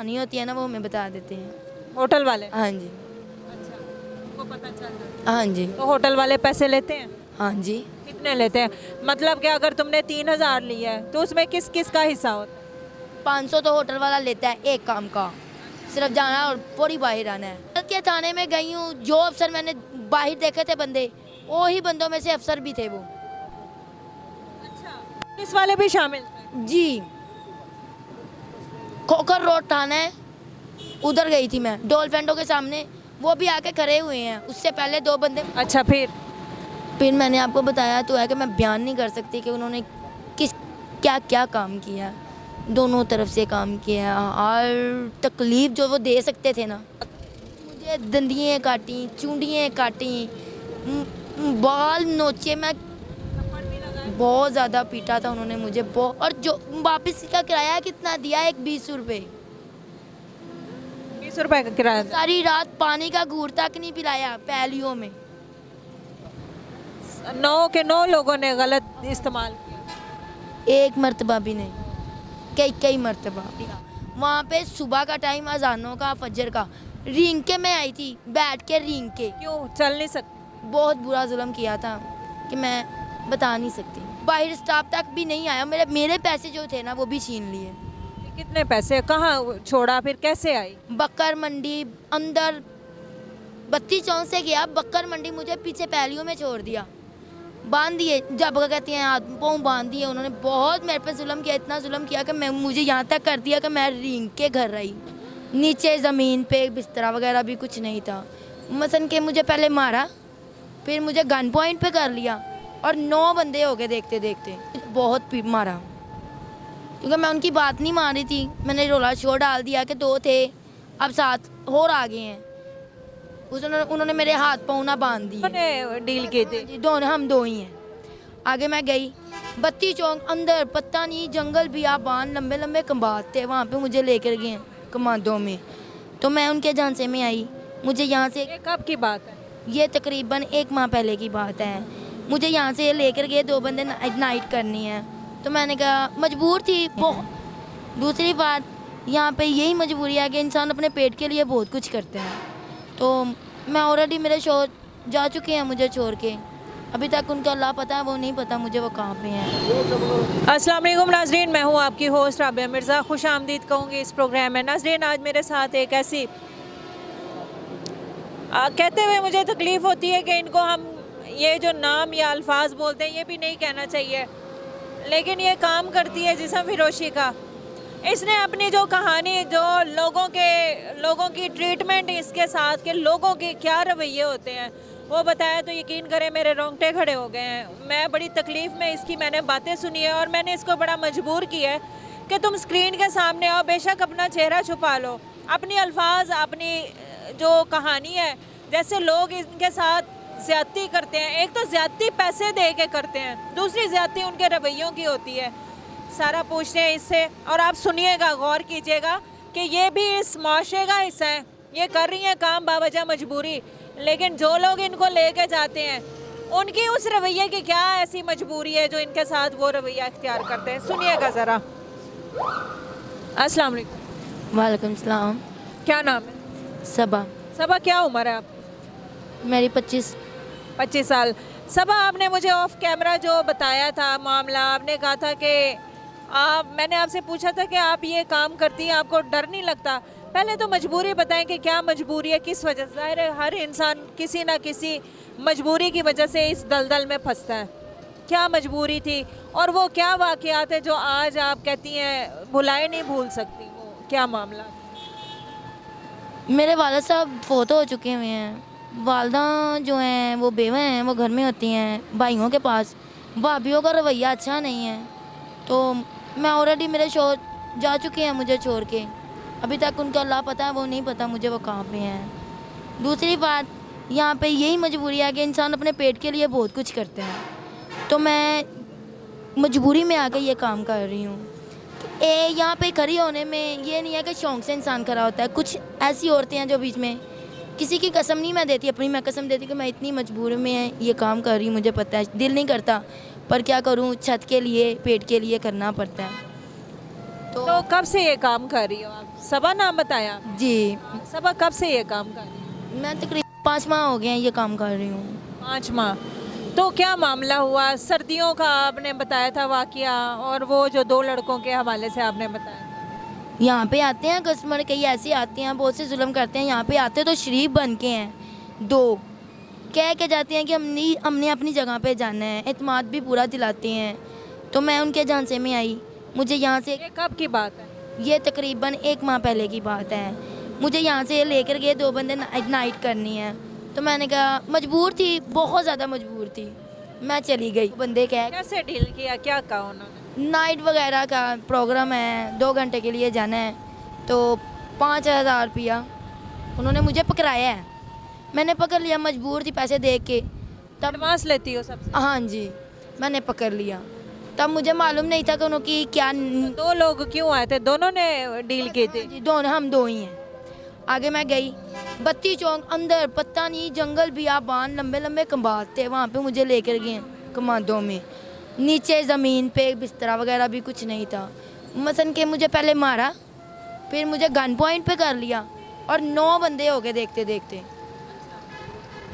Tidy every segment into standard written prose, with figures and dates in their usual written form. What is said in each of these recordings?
नहीं होती है ना, वो हमें बता देते हैं। होटल वाले? हाँ जी। अच्छा, उनको पता चल जाता है। हाँ जी। तो होटल वाले पैसे लेते हैं? हाँ जी। कितने लेते हैं? मतलब कि अगर तुमने 3,000 लिया है तो उसमें किस किस का हिस्सा होता है? 500 तो होटल वाला लेता है एक काम का, सिर्फ जाना और पूरी बाहर आना है। के थाने में गई हूँ, जो अफसर मैंने बाहर देखे थे बंदे, वही बंदों में से अफसर भी थे वो। अच्छा, पुलिस वाले भी शामिल थे? जी। खोखर रोड थाना है, उधर गई थी मैं, डॉल्फेंडो के सामने, वो भी आके खड़े हुए हैं। उससे पहले 2 बंदे। अच्छा, फिर मैंने आपको बताया तो है कि मैं बयान नहीं कर सकती कि उन्होंने किस क्या क्या काम किया, दोनों तरफ से काम किया। और तकलीफ़ जो वो दे सकते थे ना, मुझे दंदियाँ काटी, चूड़ियाँ काटी, बाल नोचे, मैं बहुत ज़्यादा पीटा था उन्होंने मुझे बहुत। और जो वापस का किराया कितना दिया, एक 20 रुपये। 20 रुपए का किराया था? सारी रात पानी का घूंट तक नहीं पिलाया पहलियों में। 9 के 9 लोगों ने गलत इस्तेमाल किया? एक मर्तबा भी नहीं, कई मर्तबा। वहाँ पे सुबह का टाइम अजानों का, फजर का, रींग के मैं आई थी, बैठ के रींग के। क्यों चल नहीं सकती? बहुत बुरा जुल्म किया था कि मैं बता नहीं सकती। बाहर स्टाफ तक भी नहीं आया, मेरे पैसे जो थे ना वो भी छीन लिए। कितने पैसे कहाँ छोड़ा, फिर कैसे आई? बक्कर मंडी अंदर, बत्ती चौक से गया, बक्कर मंडी मुझे पीछे पहलियों में छोड़ दिया, बांध दिए, जब कहती हैं हाथ पाँव बांध दिए उन्होंने। बहुत मेरे पे जुल्म किया, इतना जुल्म किया कि मुझे यहाँ तक कर दिया कि मैं रींग के घर आई। नीचे ज़मीन पे बिस्तरा वगैरह भी कुछ नहीं था। मसन के मुझे पहले मारा, फिर मुझे गन पॉइंट पे कर लिया, और 9 बंदे हो गए देखते देखते। बहुत मारा, क्योंकि मैं उनकी बात नहीं मान रही थी। मैंने रोला शोर डाल दिया कि 2 थे, अब 7 और आ गए हैं। उन्होंने मेरे हाथ पाँव ना बांध दिए। डील की थी? जी, दोनों, हम 2 ही हैं। आगे मैं गई, बत्ती चौक अंदर, पता नहीं जंगल बियाबान, लंबे लंबे कम्बात थे, वहाँ पे मुझे लेकर गए कमांडो में। तो मैं उनके झांसे में आई। मुझे यहाँ से, ये कब की बात है? ये तकरीबन 1 माह पहले की बात है। मुझे यहाँ से लेकर गए, 2 बंदे नाइट करनी है, तो मैंने कहा, मजबूर थी बहुत। दूसरी बात, यहाँ पे यही मजबूरी है कि इंसान अपने पेट के लिए बहुत कुछ करते हैं। तो मैं ऑलरेडी, मेरे शोहर जा चुके हैं मुझे छोड़ के, अभी तक उनका अल्लाह पता है, वो नहीं पता मुझे वो कहाँ पे हैं। अस्सलाम वालेकुम नाजरीन, मैं हूँ आपकी होस्ट राबिया मिर्ज़ा। खुश आमदीद कहूँगी इस प्रोग्राम में। नाजरीन, आज मेरे साथ एक ऐसी कहते हुए मुझे तकलीफ़ होती है कि इनको हम ये जो नाम या अल्फाज बोलते हैं ये भी नहीं कहना चाहिए, लेकिन ये काम करती है जिस्म फिरोशी का। इसने अपनी जो कहानी, जो लोगों की ट्रीटमेंट इसके साथ के लोगों के क्या रवैये होते हैं वो बताया, तो यकीन करें मेरे रोंगटे खड़े हो गए हैं। मैं बड़ी तकलीफ़ में इसकी मैंने बातें सुनी है, और मैंने इसको बड़ा मजबूर किया है कि तुम स्क्रीन के सामने आओ, बेशक अपना चेहरा छुपा लो, अपनी अल्फाज, अपनी जो कहानी है, जैसे लोग इनके साथ ज़्यादती करते हैं। एक तो ज़्यादती पैसे दे के करते हैं, दूसरी ज़्यादती उनके रवैयों की होती है। सारा पूछते हैं इससे, और आप सुनिएगा, गौर कीजिएगा कि ये भी इस माशरे का हिस्सा है। ये कर रही हैं काम बावजह मजबूरी, लेकिन जो लोग इनको लेके जाते हैं उनकी उस रवैये की क्या ऐसी मजबूरी है जो इनके साथ वो रवैया इख्तियार करते हैं। सुनिएगा ज़रा। अस्सलाम वालेकुम। वालेकुम सलाम। क्या नाम है? सबा। सबा, क्या उम्र है आप? मेरी 25 साल। सबा, आपने मुझे ऑफ कैमरा जो बताया था मामला, आपने कहा था कि मैंने आपसे पूछा था कि आप ये काम करती हैं, आपको डर नहीं लगता? पहले तो मजबूरी बताएं कि क्या मजबूरी है, किस वजह से? ज़ाहिर है हर इंसान किसी ना किसी मजबूरी की वजह से इस दलदल में फंसता है। क्या मजबूरी थी, और वो क्या वाक़यात है जो आज आप कहती हैं भुलाए नहीं भूल सकती? वो क्या मामला? मेरे वालिद साहब फोत हो चुके हुए हैं। वालदा जो हैं वो बेवा हैं, वो घर में होती हैं भाइयों के पास। भाभियों का रवैया अच्छा नहीं है, तो मैं ऑलरेडी, मेरे शोहर जा चुके हैं मुझे छोड़ के, अभी तक उनका अल्लाह पता है, वो नहीं पता मुझे वो कहाँ पे हैं। दूसरी बात, यहाँ पे यही मजबूरी है कि इंसान अपने पेट के लिए बहुत कुछ करते हैं, तो मैं मजबूरी में आकर ये काम कर रही हूँ। यहाँ पे खड़ी होने में ये नहीं है कि शौक़ से इंसान खड़ा होता है। कुछ ऐसी औरतें हैं जो बीच में, किसी की कसम नहीं मैं देती, अपनी मैं कसम देती कि मैं इतनी मजबूरी में ये काम कर रही हूँ, मुझे पता है दिल नहीं करता, पर क्या करूँ, छत के लिए, पेट के लिए करना पड़ता है। तो कब से ये काम कर रही हो आप? सबा नाम बताया आपने? जी, सबा कब से ये काम कर रही हो? मैं तकरीबन 5 माह हो गए हैं ये काम कर रही हूँ। 5 माह। तो क्या मामला हुआ? सर्दियों का आपने बताया था वाकया, और वो जो 2 लड़कों के हवाले से आपने बताया था। यहाँ पे आते हैं कस्टमर, कई ऐसे आते हैं बहुत से जुल्म करते हैं, यहाँ पे आते तो शरीफ बन के हैं, 2 कह के जाते हैं कि हमने अपनी जगह पे जाना है, एतमाद भी पूरा दिलाते हैं। तो मैं उनके झांसे में आई, मुझे यहाँ से, ये कब की बात है? ये तकरीबन 1 माह पहले की बात है, मुझे यहाँ से लेकर गए 2 बंदे नाइट करनी है। तो मैंने कहा, मजबूर थी, बहुत ज़्यादा मजबूर थी, मैं चली गई। बंदे कह, कैसे डील किया, क्या कहा उन्होंने? नाइट वगैरह का प्रोग्राम है, 2 घंटे के लिए जाना है, तो 5,000 रुपया उन्होंने मुझे पकड़ाया है। मैंने पकड़ लिया, मजबूर थी पैसे दे के, तब एडवांस लेती हो सबसे? हाँ जी, मैंने पकड़ लिया। तब मुझे मालूम नहीं था कि उनकी क्या 2 लोग क्यों आए थे? दोनों ने डील की थी? जी, दोनों, हम 2 ही हैं। आगे मैं गई, बत्ती चौक अंदर, पता नहीं जंगल बियाबान, लंबे लंबे कम्बात थे, वहाँ पे मुझे लेकर गए कमादों में। नीचे ज़मीन पे बिस्तरा वगैरह भी कुछ नहीं था। मसन के मुझे पहले मारा, फिर मुझे गन पॉइंट पे कर लिया, और 9 बंदे हो गए देखते देखते,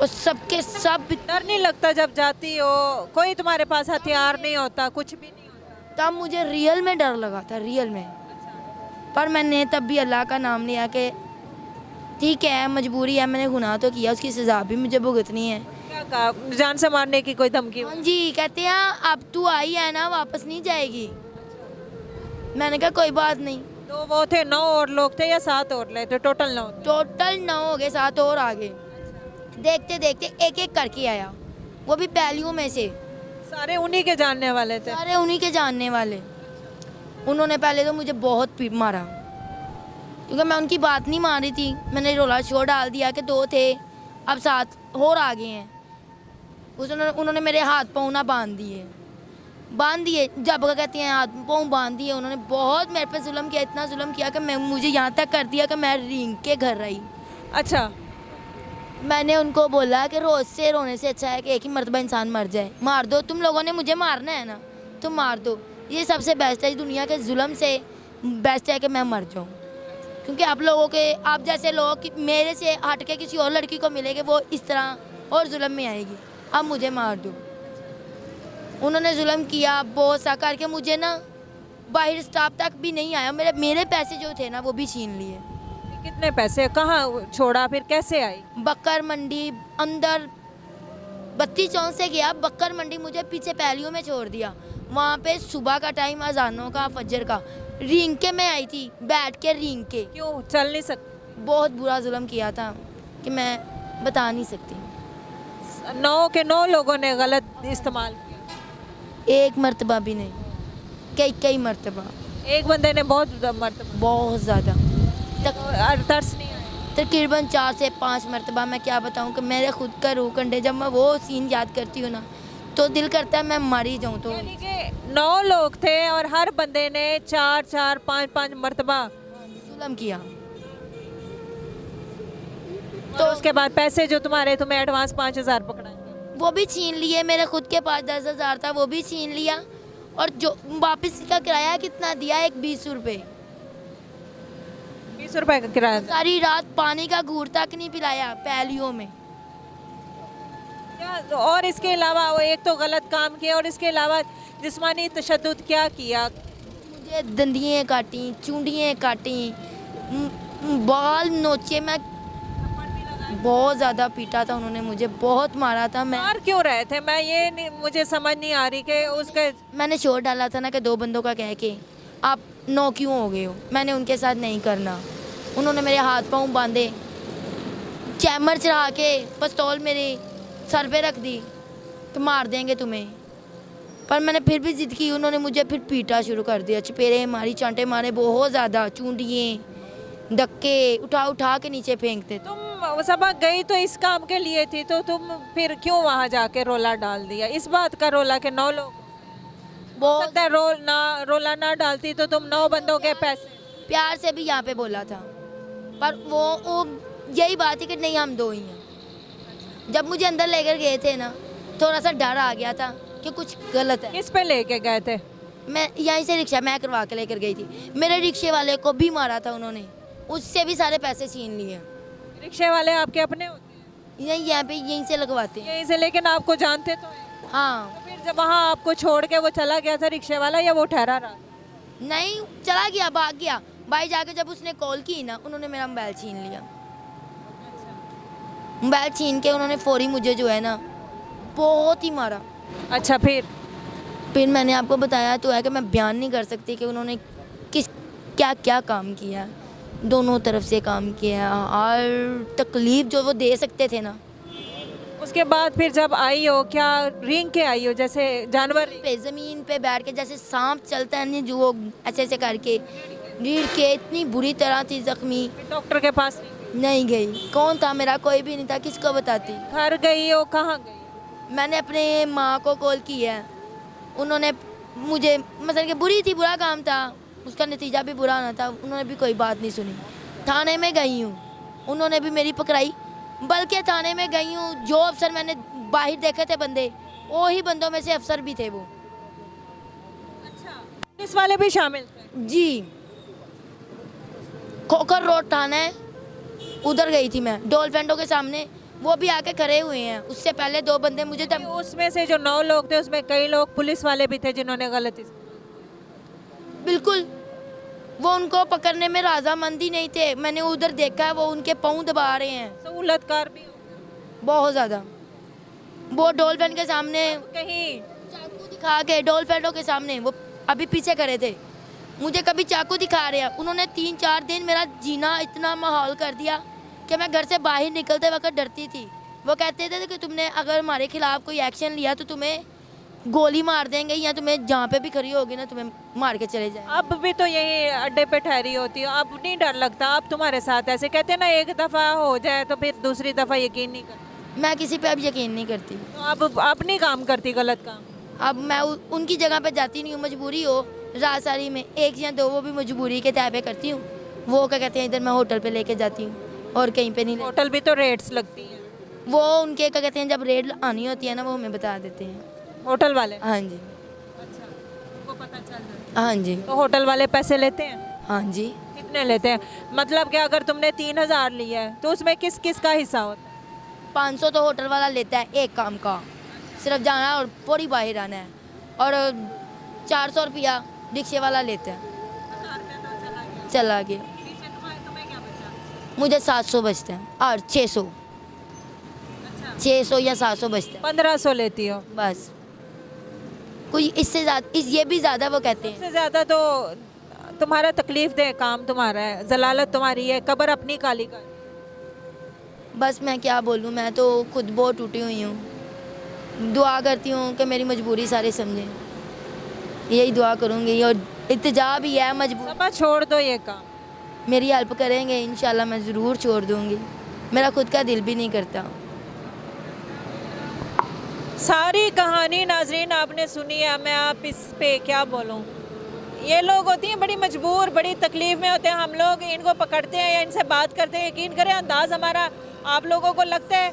और सबके सब। डर नहीं लगता जब जाती हो? कोई तुम्हारे पास हथियार नहीं होता, कुछ भी नहीं होता? तब मुझे रियल में डर लगा था, रियल में। पर मैंने तब भी अल्लाह का नाम लिया कि ठीक है, मजबूरी है, मैंने गुनाह तो किया, उसकी सज़ा भी मुझे भुगतनी है। क्या कहा? जान से मारने की कोई धमकी? हाँ जी, कहते हैं अब तू आई है ना, वापस नहीं जाएगी। मैंने कहा कोई बात नहीं। तो वो थे 9 और लोग थे या 7 और ले थे? टोटल 9 थे। टोटल 9 हो गए, 7 और आ गए। देखते देखते एक एक करके आया, वो भी पहलियों में से, सारे उन्हीं के जानने वाले थे? सारे उन्हीं के जानने वाले। उन्होंने पहले तो मुझे बहुत मारा, क्योंकि मैं उनकी बात नहीं मान रही थी। मैंने रोला शोर डाल दिया कि 2 थे, अब 7 और आ गए हैं। उन्होंने मेरे हाथ पाँव ना बांध दिए, जब कहती हैं हाथ पाँव बांध दिए। उन्होंने बहुत मेरे पे जुल्म किया, इतना जुल्म किया कि मुझे यहाँ तक कर दिया कि मैं रींग के घर रही। अच्छा। मैंने उनको बोला कि रोज़ से रोने से अच्छा है कि एक ही मर्तबा इंसान मर जाए। मार दो, तुम लोगों ने मुझे मारना है ना, तुम मार दो, ये सबसे बेस्ट है। दुनिया के जुल्म से बेस्ट है कि मैं मर जाऊँ, क्योंकि आप लोगों के, आप जैसे लोग मेरे से हट के किसी और लड़की को मिलेंगे, वो इस तरह और जुल्म में आएगी। अब मुझे मार दो। उन्होंने जुल्म किया बहुत सा करके, मुझे ना बाहर स्टाफ तक भी नहीं आया। मेरे पैसे जो थे ना, वो भी छीन लिए। कितने पैसे? कहाँ छोड़ा, फिर कैसे आई? बक्कर मंडी अंदर, बत्ती चौक से गया, बक्कर मंडी मुझे पीछे पहलियों में छोड़ दिया। वहाँ पे सुबह का टाइम, अजानों का, फजर का, रींग के मैं आई थी, बैठ के रींग के। क्यों चल नहीं सकती? बहुत बुरा जुल्म किया था कि मैं बता नहीं सकती। 9 के 9 लोगों ने गलत इस्तेमाल किया? एक मर्तबा भी नहीं, कई मर्तबा। एक बंदे ने बहुत मरतबा? बहुत ज़्यादा, तरस नहीं आया? तकरीबन 4 से 5 मर्तबा। मैं क्या बताऊँ कि मेरे खुद का रूह कंडे, जब मैं वो सीन याद करती हूँ ना, तो दिल करता है मैं मर ही जाऊँ। तो यानी कि 9 लोग थे और हर बंदे ने 4-4, 5-5 मरतबा जुल्म किया। तो उसके बाद पैसे जो तुम्हें एडवांस 5,000 पकड़ाए, वो भी छीन लिए। मेरे खुद के पास 10,000 था, वो भी छीन लिया। और जो वापस का किराया कितना दिया, एक 20 रुपये। 20 रुपए का किराया? सारी रात पानी का घूर तक नहीं पिलाया पहलियों में। क्या? और इसके अलावा वो एक तो गलत काम किया, और इसके अलावा जिस्मानी तशद्दुद क्या किया? मुझे दंदियाँ काटी, चूंडियाँ काटी, बाल नोचे। मैं बहुत ज़्यादा पीटा था उन्होंने मुझे, बहुत मारा था। मार क्यों रहे थे? मैं ये नहीं, मुझे समझ नहीं आ रही कि उसके। मैंने शोर डाला था ना कि 2 बंदों का कह के आप 9 क्यों हो गए हो, मैंने उनके साथ नहीं करना। उन्होंने मेरे हाथ पाँव बांधे, चैमर चढ़ा के पिस्तौल मेरे सर पे रख दी तो मार देंगे तुम्हें। पर मैंने फिर भी जिद की। उन्होंने मुझे फिर पीटा शुरू कर दिया, चपेरे मारी, चांटे मारे बहुत ज़्यादा, चूंडिए, धक्के उठा के नीचे फेंकते। तुम सबक गई तो इस काम के लिए थी, तो तुम फिर क्यों वहाँ जाके रोला डाल दिया? इस बात का रोला कि 9 लोग? बहुत रोला ना डालती तो तुम 9 बंदों के पैसे। प्यार से भी यहाँ पे बोला था, पर वो यही बात है कि नहीं, हम 2 ही हैं। जब मुझे अंदर लेकर गए थे ना, थोड़ा सा डर आ गया था कि कुछ गलत है। किस पे लेके गए थे? मैं यहीं से रिक्शा मैं करवा के लेकर गई थी, मेरे रिक्शे वाले को भी मारा था उन्होंने, उससे भी सारे पैसे छीन लिए। रिक्शे वाले आपके अपने होते हैं यहीं यहाँ पे यहीं से लगवाते हैं। यहीं से, लेकिन आपको जानते तो हैं। हाँ, तो फिर जब वहाँ आपको छोड़ के वो चला गया था रिक्शे वाला, या वो ठहरा रहा? नहीं चला गया, भाग गया भाई। जाके जब उसने कॉल की ना, उन्होंने मेरा मोबाइल छीन लिया। मोबाइल छीन के उन्होंने फौरी मुझे जो है ना बहुत ही मारा। अच्छा, फिर मैंने आपको बताया तो है कि मैं बयान नहीं कर सकती कि उन्होंने किस क्या क्या काम किया, दोनों तरफ से काम किया, और तकलीफ़ जो वो दे सकते थे ना। उसके बाद फिर जब आई हो, क्या रेंग के आई हो जैसे जानवर? पे ज़मीन पे बैठ के जैसे सांप चलता है नहीं, जो वो ऐसे ऐसे करके रीढ़ के इतनी बुरी तरह थी जख्मी। डॉक्टर के पास नहीं गई, कौन था, मेरा कोई भी नहीं था, किसको बताती। घर गई हो, कहाँ गई? मैंने अपने माँ को कॉल की है, उन्होंने मुझे मतलब कि बुरी थी, बुरा काम था, उसका नतीजा भी बुरा ना था, उन्होंने भी कोई बात नहीं सुनी। थाने में गई हूँ, उन्होंने भी मेरी पकड़ाई, बल्कि थाने में गई हूँ, जो अफसर मैंने बाहर देखे थे बंदे, वही बंदों में से अफसर भी थे वो। अच्छा, पुलिस वाले भी शामिल थे? जी, खोखर रोड थाना है, उधर गई थी मैं, डॉल्फिनों के सामने, वो भी आके खड़े हुए हैं। उससे पहले 2 बंदे मुझे उसमें से जो 9 लोग थे, उसमें कई लोग पुलिस वाले भी थे जिन्होंने गलती। बिल्कुल, वो उनको पकड़ने में राजामंदी नहीं थे। मैंने उधर देखा है, वो उनके पाँव दबा रहे हैं। सहूलतकार भी बहुत ज़्यादा। वो डॉल्फिन के सामने कहीं चाकू दिखा के, डॉल्फिनों के सामने वो अभी पीछे खड़े थे, मुझे कभी चाकू दिखा रहे हैं। उन्होंने 3-4 दिन मेरा जीना इतना माहौल कर दिया कि मैं घर से बाहर निकलते वक्त डरती थी। वो कहते थे कि तुमने अगर हमारे खिलाफ कोई एक्शन लिया तो तुम्हें गोली मार देंगे, या तुम्हें जहाँ पे भी खड़ी होगी ना तुम्हें मार के चले जाए। अब भी तो यही अड्डे पे ठहरी होती हो, अब नहीं डर लगता? अब तुम्हारे साथ ऐसे कहते हैं ना, एक दफ़ा हो जाए तो फिर दूसरी दफ़ा यकीन नहीं करती। मैं किसी पे अब यकीन नहीं करती। तो अब नहीं काम करती गलत काम? अब मैं उनकी जगह पे जाती नहीं हूँ, मजबूरी हो राजसारी में 1 या 2 वो भी मजबूरी के तय पे करती हूँ। वो क्या कहते हैं, इधर मैं होटल पे लेके जाती हूँ और कहीं पे नहीं। होटल भी तो रेट्स लगती हैं। वो उनके क्या कहते हैं, जब रेट आनी होती है ना, वो हमें बता देते हैं होटल वाले? हाँ जी। अच्छा, उनको पता चल जाता हाँ जी। है। तो होटल वाले पैसे लेते हैं? हाँ जी। कितने लेते हैं? मतलब कि अगर तुमने 3000 लिया है तो उसमें किस किस का हिस्सा होता है? 500 तो होटल वाला लेता है एक काम का, सिर्फ जाना और पूरी बाहर आना है, और 400 रुपया रिक्शे वाला लेता है। चला गया। मुझे 700 बचते हैं और 600 या 700 बचते हैं। 1500 लेती हो बस, कोई इससे ज़्यादा, ये भी ज़्यादा वो कहते हैं। इससे ज़्यादा तो तुम्हारा तकलीफ दे काम तुम्हारा है, जलालत तुम्हारी है, कब्र अपनी काली का। बस मैं क्या बोलूँ, मैं तो खुद बहुत टूटी हुई हूँ। दुआ करती हूँ कि मेरी मजबूरी सारे समझें, यही दुआ करूँगी, और इल्तिजा भी है मजबूर। सबा छोड़ दो ये काम, मेरी हेल्प करेंगे इंशाल्लाह, मैं ज़रूर छोड़ दूँगी। मेरा खुद का दिल भी नहीं करता। सारी कहानी नाजरीन आपने सुनी है, मैं आप इस पे क्या बोलूँ। ये लोग होती हैं बड़ी मजबूर, बड़ी तकलीफ़ में होते हैं। हम लोग इनको पकड़ते हैं या इनसे बात करते हैं, यकीन करें अंदाज़ हमारा आप लोगों को लगता है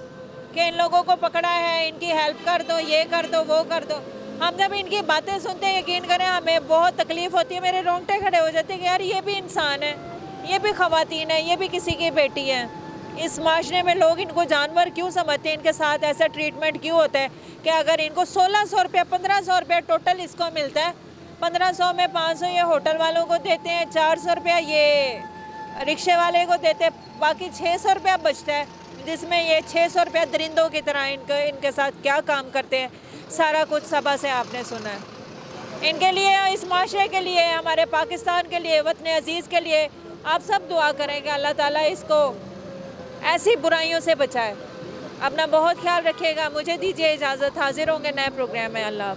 कि इन लोगों को पकड़ा है, इनकी हेल्प कर दो, ये कर दो, वो कर दो। हम जब इनकी बातें सुनते हैं, यकीन करें हमें बहुत तकलीफ़ होती है, मेरे रोंगटे खड़े हो जाते हैं कि यार ये भी इंसान है, ये भी ख़वातीन है, ये भी किसी की बेटी है। इस माशरे में लोग इनको जानवर क्यों समझते हैं, इनके साथ ऐसा ट्रीटमेंट क्यों होता है कि अगर इनको 1600 रुपया 1500 रुपया टोटल इसको मिलता है, 1500 में 500 ये होटल वालों को देते हैं, 400 रुपया ये रिक्शे वाले को देते हैं, बाकी 600 रुपया बचता है, जिसमें ये 600 रुपया दरिंदों की तरह इनके साथ क्या काम करते हैं, सारा कुछ सबा से आपने सुना है। इनके लिए, इस माशरे के लिए, हमारे पाकिस्तान के लिए, वतन अजीज़ के लिए आप सब दुआ करें कि अल्लाह ताला इसको ऐसी बुराइयों से बचाए। अपना बहुत ख्याल रखिएगा। मुझे दीजिए इजाज़त, हाजिर होंगे नए प्रोग्राम में। अल्लाह।